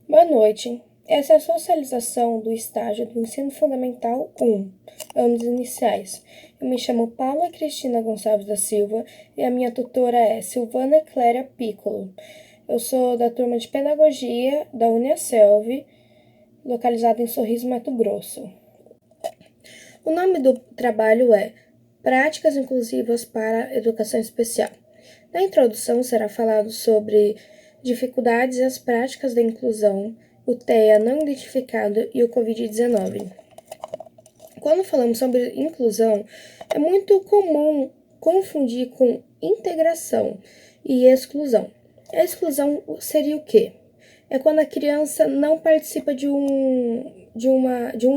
Boa noite. Essa é a socialização do estágio do Ensino Fundamental 1, anos iniciais. Eu me chamo Paula Cristina Gonçalves da Silva e a minha tutora é Silvana Cléria Piccolo. Eu sou da turma de Pedagogia da Uniaselv, localizada em Sorriso, Mato Grosso. O nome do trabalho é Práticas Inclusivas para Educação Especial. Na introdução será falado sobre dificuldades e as práticas da inclusão, o TEA não identificado e o Covid-19. Quando falamos sobre inclusão, é muito comum confundir com integração e exclusão. A exclusão seria o quê? É quando a criança não participa de um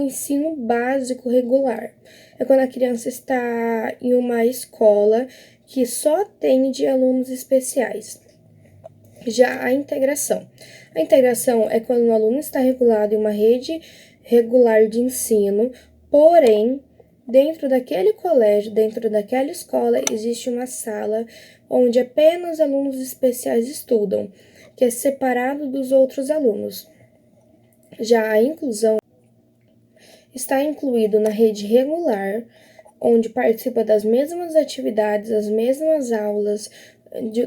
ensino básico regular. É quando a criança está em uma escola que só atende alunos especiais. Já a integração é quando o aluno está regulado em uma rede regular de ensino, porém, dentro daquele colégio, dentro daquela escola, existe uma sala onde apenas alunos especiais estudam, que é separado dos outros alunos. Já a inclusão está incluído na rede regular, onde participa das mesmas atividades, as mesmas aulas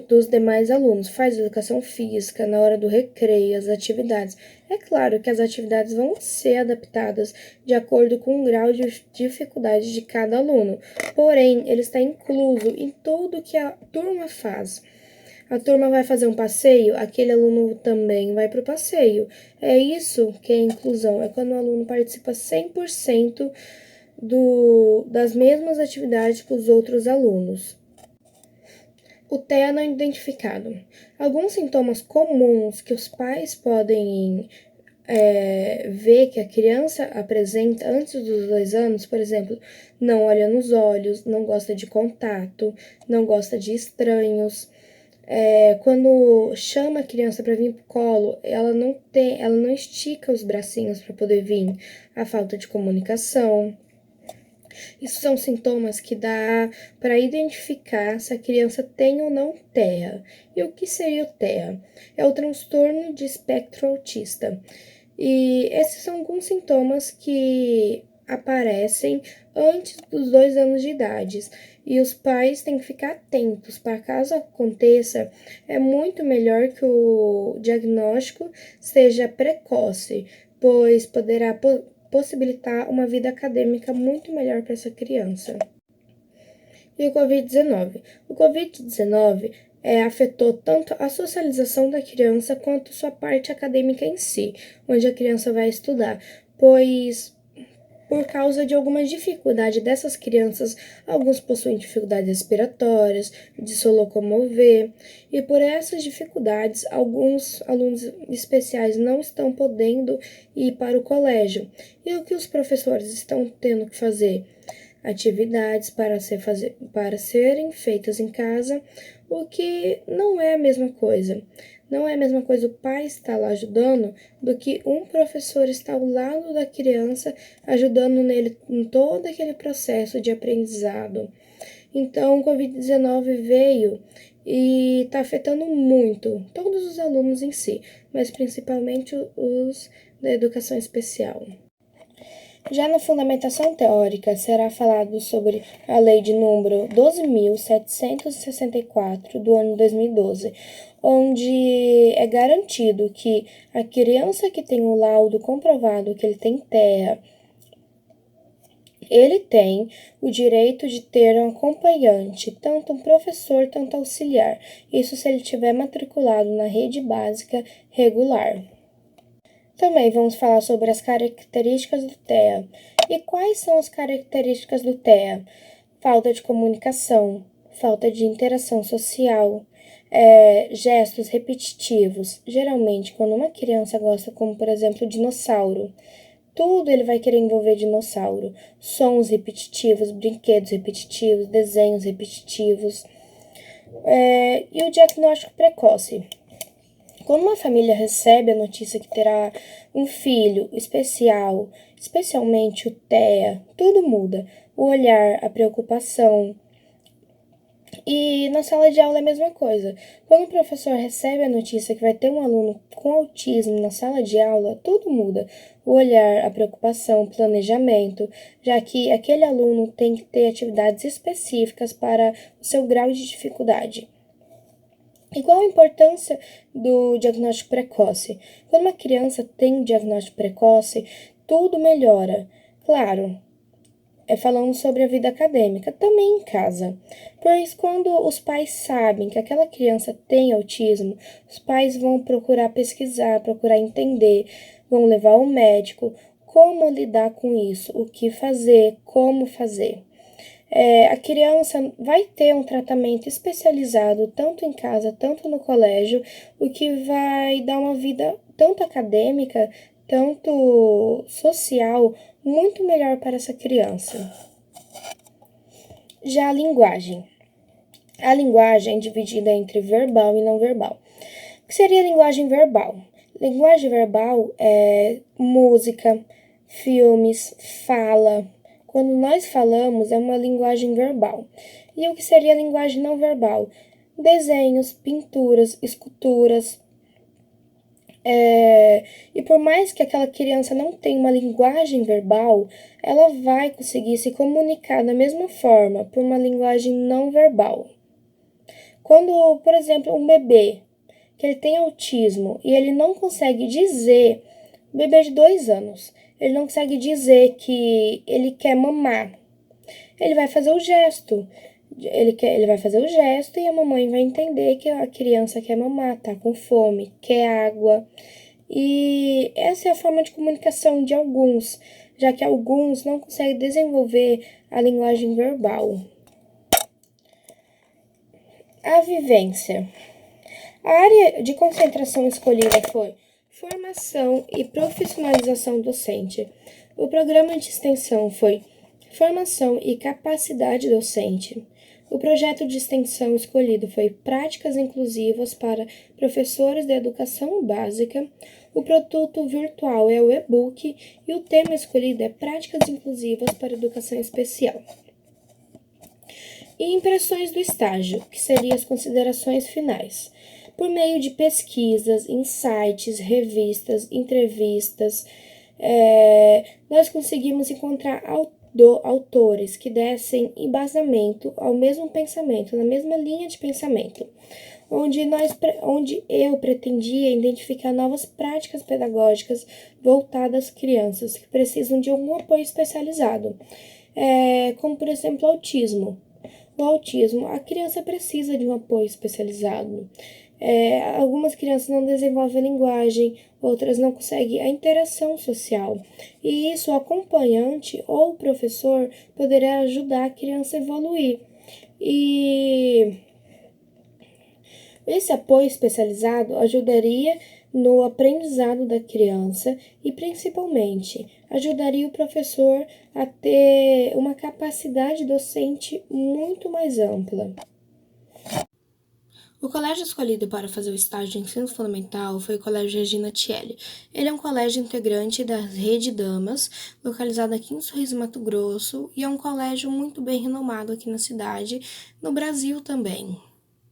dos demais alunos, faz educação física na hora do recreio, as atividades. É claro que as atividades vão ser adaptadas de acordo com o grau de dificuldade de cada aluno, porém, ele está incluso em tudo que a turma faz. A turma vai fazer um passeio, aquele aluno também vai para o passeio. É isso que é inclusão, é quando o aluno participa 100% das mesmas atividades que os outros alunos. O TEA não identificado. Alguns sintomas comuns que os pais podem ver que a criança apresenta antes dos 2 anos, por exemplo, não olha nos olhos, não gosta de contato, não gosta de estranhos. Quando chama a criança para vir pro colo, ela não estica os bracinhos para poder vir. A falta de comunicação. Isso são sintomas que dá para identificar se a criança tem ou não TEA. E o que seria o TEA? É o transtorno de espectro autista. E esses são alguns sintomas que aparecem antes dos 2 anos de idade. E os pais têm que ficar atentos para caso aconteça, é muito melhor que o diagnóstico seja precoce, pois poderá possibilitar uma vida acadêmica muito melhor para essa criança. E o Covid-19? O Covid-19 afetou tanto a socialização da criança quanto sua parte acadêmica em si, onde a criança vai estudar, pois por causa de algumas dificuldades dessas crianças, alguns possuem dificuldades respiratórias, de se locomover, e por essas dificuldades, alguns alunos especiais não estão podendo ir para o colégio. E o que os professores estão tendo que fazer? Atividades para serem feitas em casa, o que não é a mesma coisa. Não é a mesma coisa o pai estar lá ajudando do que um professor estar ao lado da criança, ajudando nele em todo aquele processo de aprendizado. Então, o Covid-19 veio e está afetando muito todos os alunos em si, mas principalmente os da educação especial. Já na fundamentação teórica, será falado sobre a Lei de número 12.764, do ano 2012, onde é garantido que a criança que tem o laudo comprovado que ele tem TEA, ele tem o direito de ter um acompanhante, tanto um professor, tanto auxiliar. Isso se ele tiver matriculado na rede básica regular. Também vamos falar sobre as características do TEA. E quais são as características do TEA? Falta de comunicação, falta de interação social, gestos repetitivos. Geralmente, quando uma criança gosta, como por exemplo, dinossauro, tudo ele vai querer envolver dinossauro. Sons repetitivos, brinquedos repetitivos, desenhos repetitivos. E o diagnóstico precoce. Quando uma família recebe a notícia que terá um filho especial, especialmente o TEA, tudo muda. O olhar, a preocupação, E na sala de aula é a mesma coisa. Quando o professor recebe a notícia que vai ter um aluno com autismo na sala de aula, tudo muda. O olhar, a preocupação, o planejamento, já que aquele aluno tem que ter atividades específicas para o seu grau de dificuldade. E qual a importância do diagnóstico precoce? Quando uma criança tem um diagnóstico precoce, tudo melhora. Claro, falando sobre a vida acadêmica, também em casa. Pois quando os pais sabem que aquela criança tem autismo, os pais vão procurar pesquisar, procurar entender, vão levar ao médico, como lidar com isso, o que fazer, como fazer. A criança vai ter um tratamento especializado tanto em casa, tanto no colégio, o que vai dar uma vida tanto acadêmica, tanto social, muito melhor para essa criança. Já a linguagem. A linguagem é dividida entre verbal e não verbal. O que seria a linguagem verbal? Linguagem verbal é música, filmes, fala. Quando nós falamos, é uma linguagem verbal. E o que seria a linguagem não verbal? Desenhos, pinturas, esculturas. E por mais que aquela criança não tenha uma linguagem verbal, ela vai conseguir se comunicar da mesma forma por uma linguagem não verbal. Quando, por exemplo, um bebê que ele tem autismo e ele não consegue dizer, bebê de 2 anos, ele não consegue dizer que ele quer mamar, ele vai fazer o gesto. Ele vai fazer o gesto e a mamãe vai entender que a criança quer mamar, tá com fome, quer água. E essa é a forma de comunicação de alguns, já que alguns não conseguem desenvolver a linguagem verbal. A vivência. A área de concentração escolhida foi formação e profissionalização docente. O programa de extensão foi formação e capacidade docente. O projeto de extensão escolhido foi Práticas Inclusivas para Professores de Educação Básica. O produto virtual é o e-book e o tema escolhido é Práticas Inclusivas para Educação Especial. E impressões do estágio, que seriam as considerações finais. Por meio de pesquisas, insights, revistas, entrevistas, nós conseguimos encontrar autores que dessem embasamento ao mesmo pensamento, na mesma linha de pensamento, onde eu pretendia identificar novas práticas pedagógicas voltadas às crianças que precisam de algum apoio especializado, como, por exemplo, o autismo. O autismo, a criança precisa de um apoio especializado. Algumas crianças não desenvolvem a linguagem, outras não conseguem a interação social. E isso, o acompanhante ou o professor poderá ajudar a criança a evoluir. E esse apoio especializado ajudaria no aprendizado da criança e, principalmente, ajudaria o professor a ter uma capacidade docente muito mais ampla. O colégio escolhido para fazer o estágio de ensino fundamental foi o Colégio Regina Coeli. Ele é um colégio integrante da Rede Damas, localizado aqui em Sorriso, Mato Grosso, e é um colégio muito bem renomado aqui na cidade, no Brasil também.